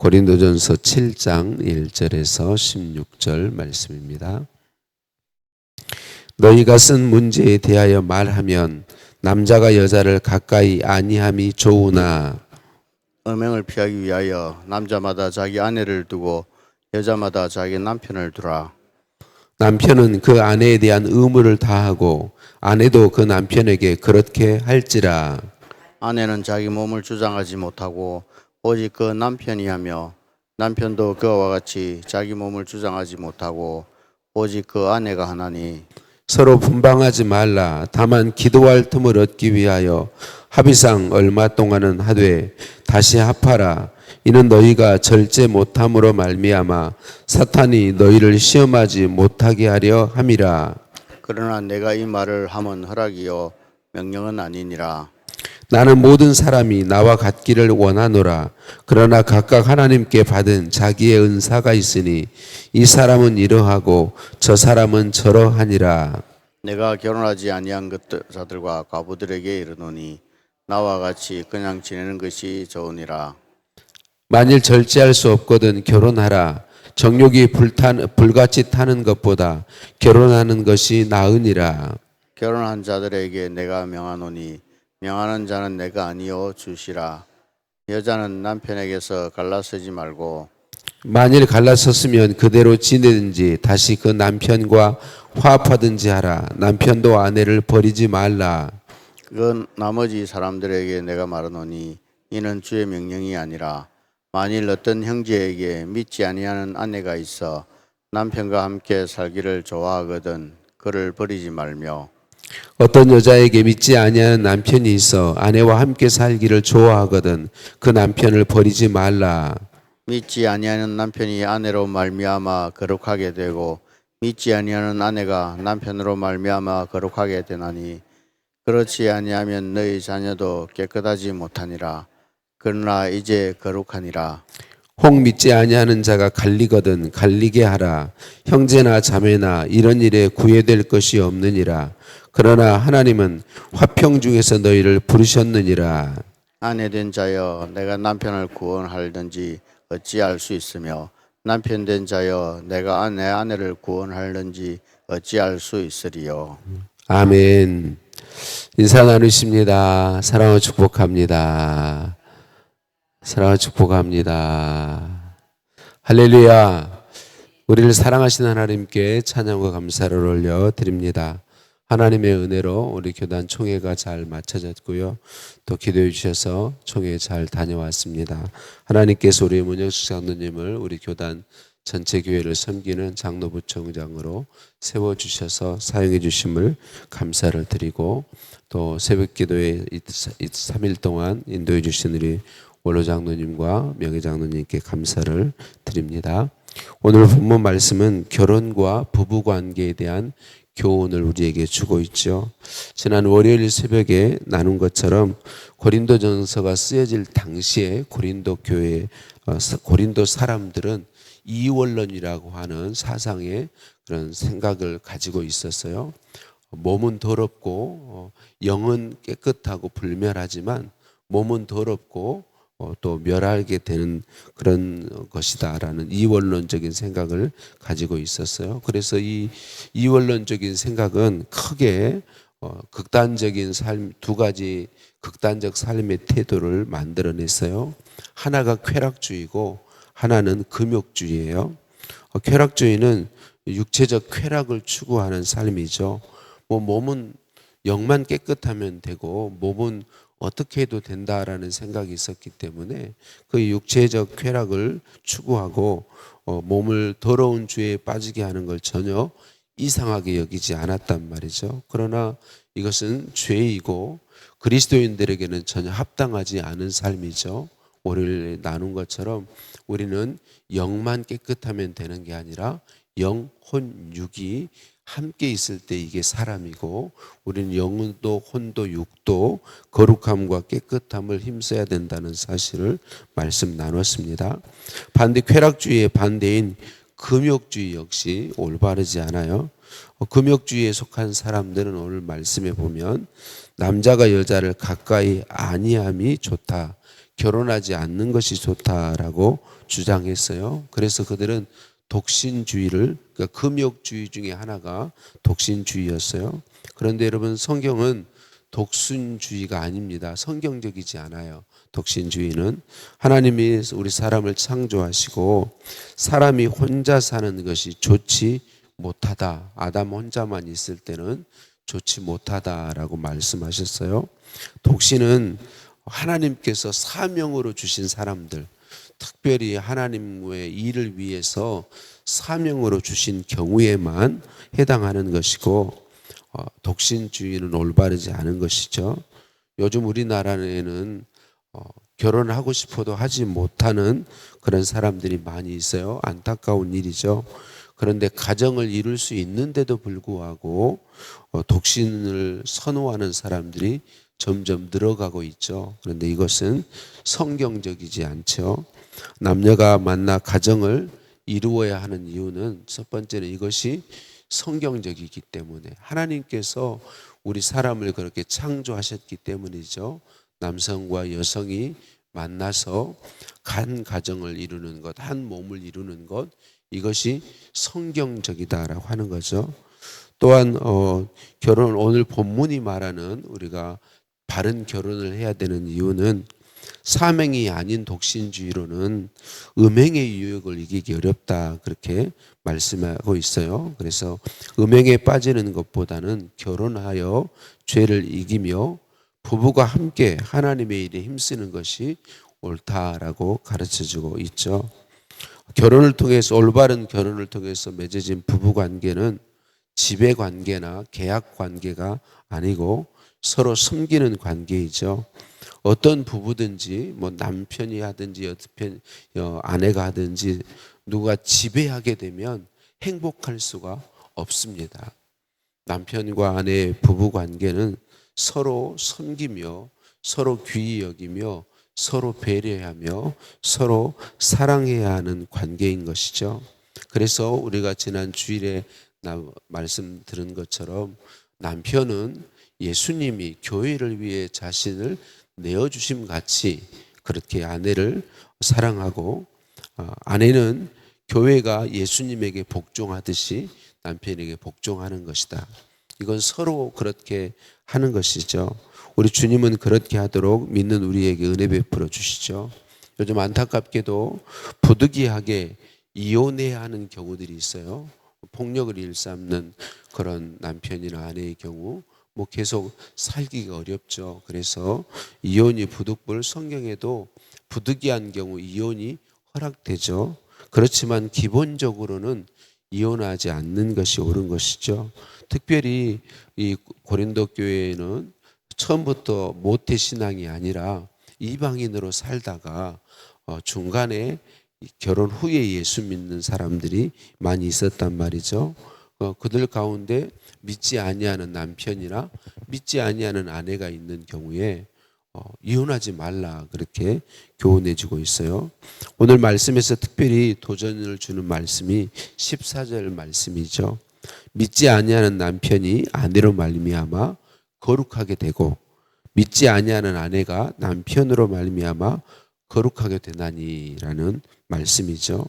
고린도전서 7장 1절에서 16절 말씀입니다. 너희가 쓴 문제에 대하여 말하면 남자가 여자를 가까이 아니함이 좋으나 음행을 피하기 위하여 남자마다 자기 아내를 두고 여자마다 자기 남편을 두라. 남편은 그 아내에 대한 의무를 다하고 아내도 그 남편에게 그렇게 할지라. 아내는 자기 몸을 주장하지 못하고 오직 그 남편이 하며 남편도 그와 같이 자기 몸을 주장하지 못하고 오직 그 아내가 하나니 서로 분방하지 말라. 다만 기도할 틈을 얻기 위하여 합의상 얼마 동안은 하되 다시 합하라. 이는 너희가 절제 못함으로 말미암아 사탄이 너희를 시험하지 못하게 하려 함이라. 그러나 내가 이 말을 함은 허락이요 명령은 아니니라. 나는 모든 사람이 나와 같기를 원하노라. 그러나 각각 하나님께 받은 자기의 은사가 있으니 이 사람은 이러하고 저 사람은 저러하니라. 내가 결혼하지 아니한 자들과 과부들에게 이르노니 나와 같이 그냥 지내는 것이 좋으니라. 만일 절제할 수 없거든 결혼하라. 정욕이 불같이 타는 것보다 결혼하는 것이 나으니라. 결혼한 자들에게 내가 명하노니 명하는 자는 내가 아니요 주시라. 여자는 남편에게서 갈라서지 말고 만일 갈라섰으면 그대로 지내든지 다시 그 남편과 화합하든지 하라. 남편도 아내를 버리지 말라. 그 나머지 사람들에게 내가 말하노니 이는 주의 명령이 아니라 만일 어떤 형제에게 믿지 아니하는 아내가 있어 남편과 함께 살기를 좋아하거든 그를 버리지 말며 어떤 여자에게 믿지 아니하는 남편이 있어 아내와 함께 살기를 좋아하거든 그 남편을 버리지 말라. 믿지 아니하는 남편이 아내로 말미암아 거룩하게 되고 믿지 아니하는 아내가 남편으로 말미암아 거룩하게 되나니 그렇지 아니하면 너희 자녀도 깨끗하지 못하니라. 그러나 이제 거룩하니라. 혹 믿지 아니하는 자가 갈리거든 갈리게 하라. 형제나 자매나 이런 일에 구애될 것이 없느니라. 그러나 하나님은 화평 중에서 너희를 부르셨느니라. 아내된 자여 내가 남편을 구원하든지 어찌할 수 있으며 남편 된 자여 내가 내 아내를 구원하든지 어찌할 수 있으리요. 아멘. 인사 나누십니다. 사랑을 축복합니다. 사랑을 축복합니다. 할렐루야. 우리를 사랑하시는 하나님께 찬양과 감사를 올려드립니다. 하나님의 은혜로 우리 교단 총회가 잘 마쳐졌고요. 또 기도해 주셔서 총회 잘 다녀왔습니다. 하나님께서 우리 문영수 장로님을 우리 교단 전체 교회를 섬기는 장로부총장으로 세워주셔서 사용해 주심을 감사를 드리고 또 새벽 기도에 3일 동안 인도해 주신 우리 원로 장로님과 명예 장로님께 감사를 드립니다. 오늘 본문 말씀은 결혼과 부부 관계에 대한 교훈을 우리에게 주고 있죠. 지난 월요일 새벽에 나눈 것처럼 고린도전서가 쓰여질 당시에 고린도 교회, 고린도 사람들은 이원론이라고 하는 사상의 그런 생각을 가지고 있었어요. 몸은 더럽고 영은 깨끗하고 불멸하지만 몸은 더럽고 또 멸하게 되는 그런 것이다라는 이원론적인 생각을 가지고 있었어요. 그래서 이 이원론적인 생각은 크게 극단적인 삶, 두 가지 극단적 삶의 태도를 만들어냈어요. 하나가 쾌락주의고 하나는 금욕주의예요. 쾌락주의는 육체적 쾌락을 추구하는 삶이죠. 몸은 영만 깨끗하면 되고 몸은 어떻게 해도 된다라는 생각이 있었기 때문에 그 육체적 쾌락을 추구하고 몸을 더러운 죄에 빠지게 하는 걸 전혀 이상하게 여기지 않았단 말이죠. 그러나 이것은 죄이고 그리스도인들에게는 전혀 합당하지 않은 삶이죠. 월요일에 나눈 것처럼 우리는 영만 깨끗하면 되는 게 아니라 영, 혼, 육이 함께 있을 때 이게 사람이고 우리는 영도 혼도 육도 거룩함과 깨끗함을 힘써야 된다는 사실을 말씀 나눴습니다. 반대 쾌락주의의 반대인 금욕주의 역시 올바르지 않아요. 금욕주의에 속한 사람들은 오늘 말씀에 보면 남자가 여자를 가까이 아니함이 좋다. 결혼하지 않는 것이 좋다라고 주장했어요. 그래서 그들은 독신주의를, 그러니까 금욕주의 중에 하나가 독신주의였어요. 그런데 여러분, 성경은 독신주의가 아닙니다. 성경적이지 않아요. 독신주의는 하나님이 우리 사람을 창조하시고 사람이 혼자 사는 것이 좋지 못하다. 아담 혼자만 있을 때는 좋지 못하다라고 말씀하셨어요. 독신은 하나님께서 사명으로 주신 사람들, 특별히 하나님의 일을 위해서 사명으로 주신 경우에만 해당하는 것이고, 독신주의는 올바르지 않은 것이죠. 요즘 우리나라에는 결혼하고 싶어도 하지 못하는 그런 사람들이 많이 있어요. 안타까운 일이죠. 그런데 가정을 이룰 수 있는데도 불구하고 독신을 선호하는 사람들이 점점 늘어가고 있죠. 그런데 이것은 성경적이지 않죠. 남녀가 만나 가정을 이루어야 하는 이유는 첫 번째는 이것이 성경적이기 때문에, 하나님께서 우리 사람을 그렇게 창조하셨기 때문이죠. 남성과 여성이 만나서 한 가정을 이루는 것, 한 몸을 이루는 것, 이것이 성경적이다라고 하는 거죠. 또한 결혼, 오늘 본문이 말하는 우리가 바른 결혼을 해야 되는 이유는 사명이 아닌 독신주의로는 음행의 유혹을 이기기 어렵다, 그렇게 말씀하고 있어요. 그래서 음행에 빠지는 것보다는 결혼하여 죄를 이기며 부부가 함께 하나님의 일에 힘쓰는 것이 옳다라고 가르쳐주고 있죠. 결혼을 통해서, 올바른 결혼을 통해서 맺어진 부부 관계는 지배 관계나 계약 관계가 아니고 서로 섬기는 관계이죠. 어떤 부부든지, 뭐 남편이 하든지 아내가 하든지 누가 지배하게 되면 행복할 수가 없습니다. 남편과 아내의 부부 관계는 서로 섬기며 서로 귀히 여기며 서로 배려하며 서로 사랑해야 하는 관계인 것이죠. 그래서 우리가 지난 주일에 말씀 들은 것처럼 남편은 예수님이 교회를 위해 자신을 내어주심 같이 그렇게 아내를 사랑하고, 아내는 교회가 예수님에게 복종하듯이 남편에게 복종하는 것이다. 이건 서로 그렇게 하는 것이죠. 우리 주님은 그렇게 하도록 믿는 우리에게 은혜 베풀어 주시죠. 요즘 안타깝게도 부득이하게 이혼해야 하는 경우들이 있어요. 폭력을 일삼는 그런 남편이나 아내의 경우 뭐 계속 살기가 어렵죠. 그래서 이혼이 부득불, 성경에도 부득이한 경우 이혼이 허락되죠. 그렇지만 기본적으로는 이혼하지 않는 것이 옳은 것이죠. 특별히 이 고린도 교회에는 처음부터 모태 신앙이 아니라 이방인으로 살다가 중간에 결혼 후에 예수 믿는 사람들이 많이 있었단 말이죠. 그들 가운데 믿지 아니하는 남편이나 믿지 아니하는 아내가 있는 경우에 이혼하지 말라, 그렇게 교훈해 주고 있어요. 오늘 말씀에서 특별히 도전을 주는 말씀이 14절 말씀이죠. 믿지 아니하는 남편이 아내로 말미암아 거룩하게 되고 믿지 아니하는 아내가 남편으로 말미암아 거룩하게 되나니라는 말씀이죠.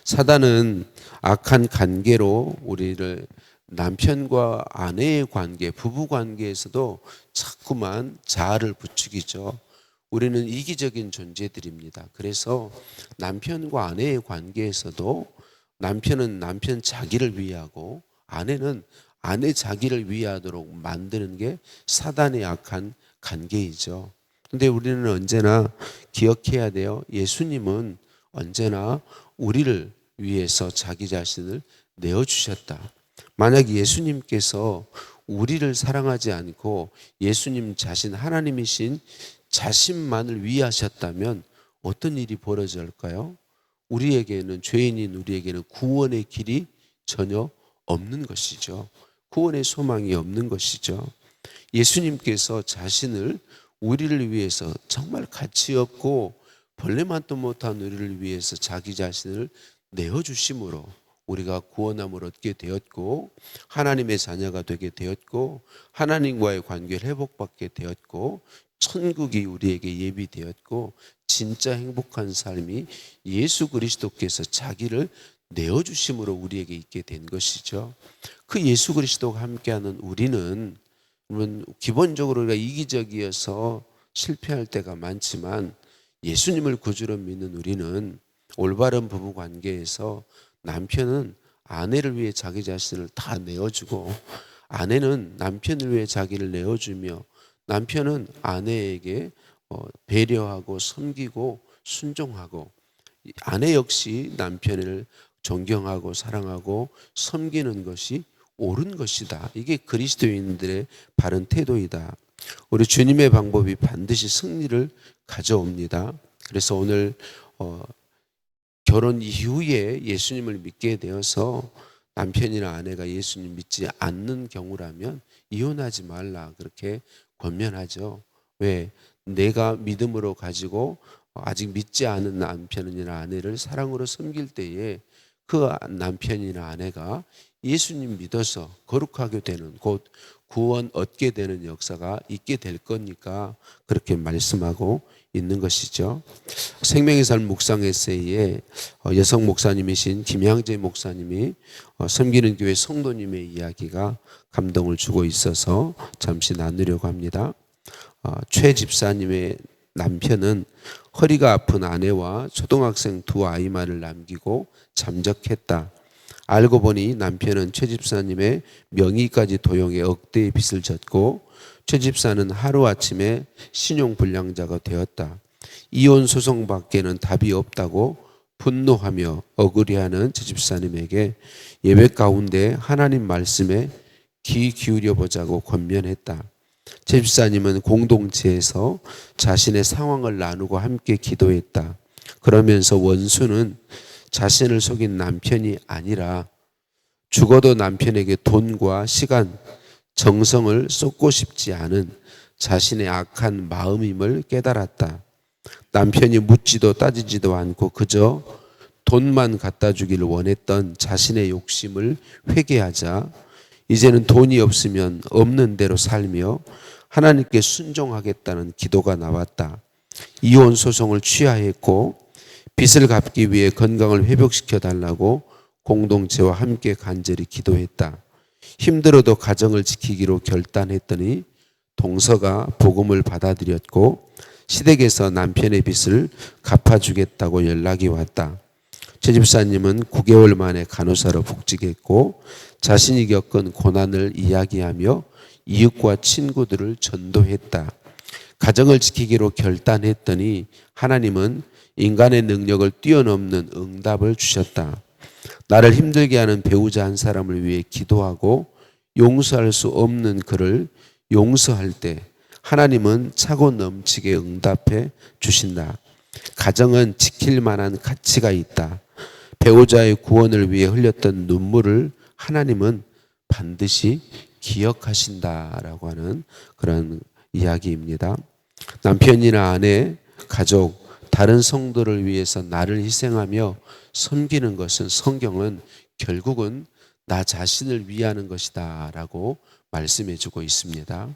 사단은 악한 관계로 우리를, 남편과 아내의 관계, 부부 관계에서도 자꾸만 자아를 부추기죠. 우리는 이기적인 존재들입니다. 그래서 남편과 아내의 관계에서도 남편은 남편 자기를 위하고 아내는 아내 자기를 위하도록 만드는 게 사단의 악한 관계이죠. 근데 우리는 언제나 기억해야 돼요. 예수님은 언제나 우리를 위해서 자기 자신을 내어주셨다. 만약 예수님께서 우리를 사랑하지 않고 예수님 자신, 하나님이신 자신만을 위하셨다면 어떤 일이 벌어질까요? 우리에게는, 죄인인 우리에게는 구원의 길이 전혀 없는 것이죠. 구원의 소망이 없는 것이죠. 예수님께서 자신을 우리를 위해서 정말 가치 없고 벌레만도 못한 우리를 위해서 자기 자신을 내어주심으로 우리가 구원함을 얻게 되었고 하나님의 자녀가 되게 되었고 하나님과의 관계를 회복받게 되었고 천국이 우리에게 예비되었고 진짜 행복한 삶이 예수 그리스도께서 자기를 내어주심으로 우리에게 있게 된 것이죠. 그 예수 그리스도와 함께하는 우리는 물론 기본적으로 우리가 이기적이어서 실패할 때가 많지만 예수님을 구주로 믿는 우리는 올바른 부부 관계에서 남편은 아내를 위해 자기 자신을 다 내어주고 아내는 남편을 위해 자기를 내어주며 남편은 아내에게 배려하고 섬기고 순종하고 아내 역시 남편을 존경하고 사랑하고 섬기는 것이 옳은 것이다. 이게 그리스도인들의 바른 태도이다. 우리 주님의 방법이 반드시 승리를 가져옵니다. 그래서 오늘 결혼 이후에 예수님을 믿게 되어서 남편이나 아내가 예수님 믿지 않는 경우라면 이혼하지 말라 그렇게 권면하죠. 왜? 내가 믿음으로 가지고 아직 믿지 않은 남편이나 아내를 사랑으로 섬길 때에 그 남편이나 아내가 예수님 믿어서 거룩하게 되는 곧 구원 얻게 되는 역사가 있게 될 거니까 그렇게 말씀하고 있는 것이죠. 생명의 삶 묵상 에세이에 여성 목사님이신 김양재 목사님이 섬기는 교회 성도님의 이야기가 감동을 주고 있어서 잠시 나누려고 합니다. 최 집사님의 남편은 허리가 아픈 아내와 초등학생 두 아이만을 남기고 잠적했다. 알고 보니 남편은 최 집사님의 명의까지 도용해 억대의 빚을 졌고 최 집사는 하루아침에 신용불량자가 되었다. 이혼 소송밖에는 답이 없다고 분노하며 억울해하는 최 집사님에게 예배 가운데 하나님 말씀에 귀 기울여 보자고 권면했다. 최 집사님은 공동체에서 자신의 상황을 나누고 함께 기도했다. 그러면서 원수는 자신을 속인 남편이 아니라 죽어도 남편에게 돈과 시간, 정성을 쏟고 싶지 않은 자신의 악한 마음임을 깨달았다. 남편이 묻지도 따지지도 않고 그저 돈만 갖다 주기를 원했던 자신의 욕심을 회개하자 이제는 돈이 없으면 없는 대로 살며 하나님께 순종하겠다는 기도가 나왔다. 이혼 소송을 취하했고 빚을 갚기 위해 건강을 회복시켜 달라고 공동체와 함께 간절히 기도했다. 힘들어도 가정을 지키기로 결단했더니 동서가 복음을 받아들였고 시댁에서 남편의 빚을 갚아주겠다고 연락이 왔다. 최 집사님은 9개월 만에 간호사로 복직했고 자신이 겪은 고난을 이야기하며 이웃과 친구들을 전도했다. 가정을 지키기로 결단했더니 하나님은 인간의 능력을 뛰어넘는 응답을 주셨다. 나를 힘들게 하는 배우자 한 사람을 위해 기도하고 용서할 수 없는 그를 용서할 때 하나님은 차고 넘치게 응답해 주신다. 가정은 지킬 만한 가치가 있다. 배우자의 구원을 위해 흘렸던 눈물을 하나님은 반드시 기억하신다라고 하는 그런 이야기입니다. 남편이나 아내, 가족, 다른 성도를 위해서 나를 희생하며 섬기는 것은 성경은 결국은 나 자신을 위하는 것이다 라고 말씀해 주고 있습니다.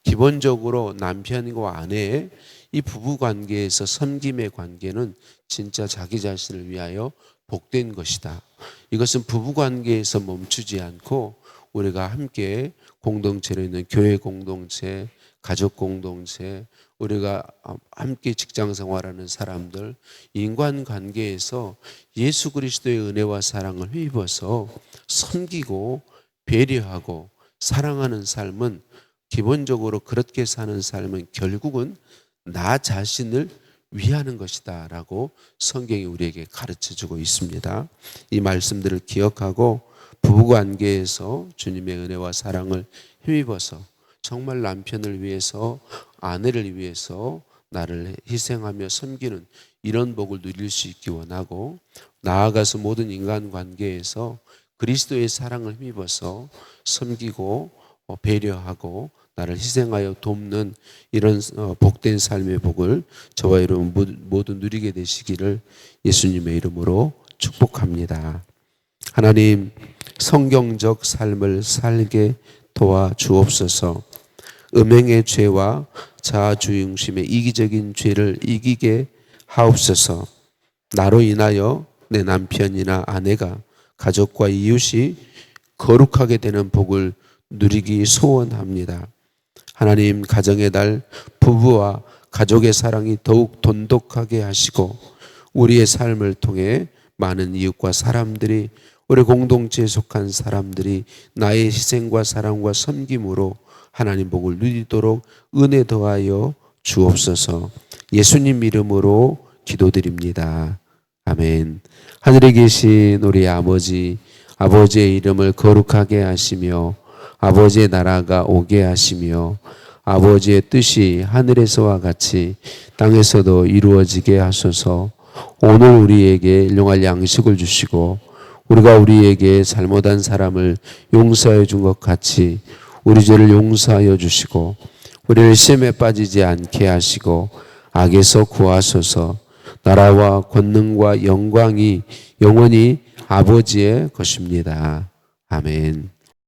기본적으로 남편과 아내의 이 부부 관계에서 섬김의 관계는 진짜 자기 자신을 위하여 복된 것이다. 이것은 부부 관계에서 멈추지 않고 우리가 함께 공동체로 있는 교회 공동체, 가족 공동체, 우리가 함께 직장 생활하는 사람들, 인간관계에서 예수 그리스도의 은혜와 사랑을 힘입어서 섬기고 배려하고 사랑하는 삶은 기본적으로 그렇게 사는 삶은 결국은 나 자신을 위하는 것이다 라고 성경이 우리에게 가르쳐주고 있습니다. 이 말씀들을 기억하고 부부관계에서 주님의 은혜와 사랑을 힘입어서 정말 남편을 위해서 아내를 위해서 나를 희생하며 섬기는 이런 복을 누릴 수 있기 원하고 나아가서 모든 인간관계에서 그리스도의 사랑을 힘입어서 섬기고 배려하고 나를 희생하여 돕는 이런 복된 삶의 복을 저와 여러분 모두 누리게 되시기를 예수님의 이름으로 축복합니다. 하나님, 성경적 삶을 살게 도와주옵소서. 음행의 죄와 자아중심의 이기적인 죄를 이기게 하옵소서. 나로 인하여 내 남편이나 아내가 가족과 이웃이 거룩하게 되는 복을 누리기 소원합니다. 하나님, 가정의 달 부부와 가족의 사랑이 더욱 돈독하게 하시고 우리의 삶을 통해 많은 이웃과 사람들이, 우리 공동체에 속한 사람들이 나의 희생과 사랑과 섬김으로 하나님 복을 누리도록 은혜 더하여 주옵소서. 예수님 이름으로 기도드립니다. 아멘. 하늘에 계신 우리 아버지, 아버지의 이름을 거룩하게 하시며 아버지의 나라가 오게 하시며 아버지의 뜻이 하늘에서와 같이 땅에서도 이루어지게 하소서. 오늘 우리에게 일용할 양식을 주시고 우리가 우리에게 잘못한 사람을 용서해 준 것 같이 우리 죄를 용서하여 주시고 우리를 시험에 빠지지 않게 하시고 악에서 구하소서. 나라와 권능과 영광이 영원히 아버지의 것입니다. 아멘.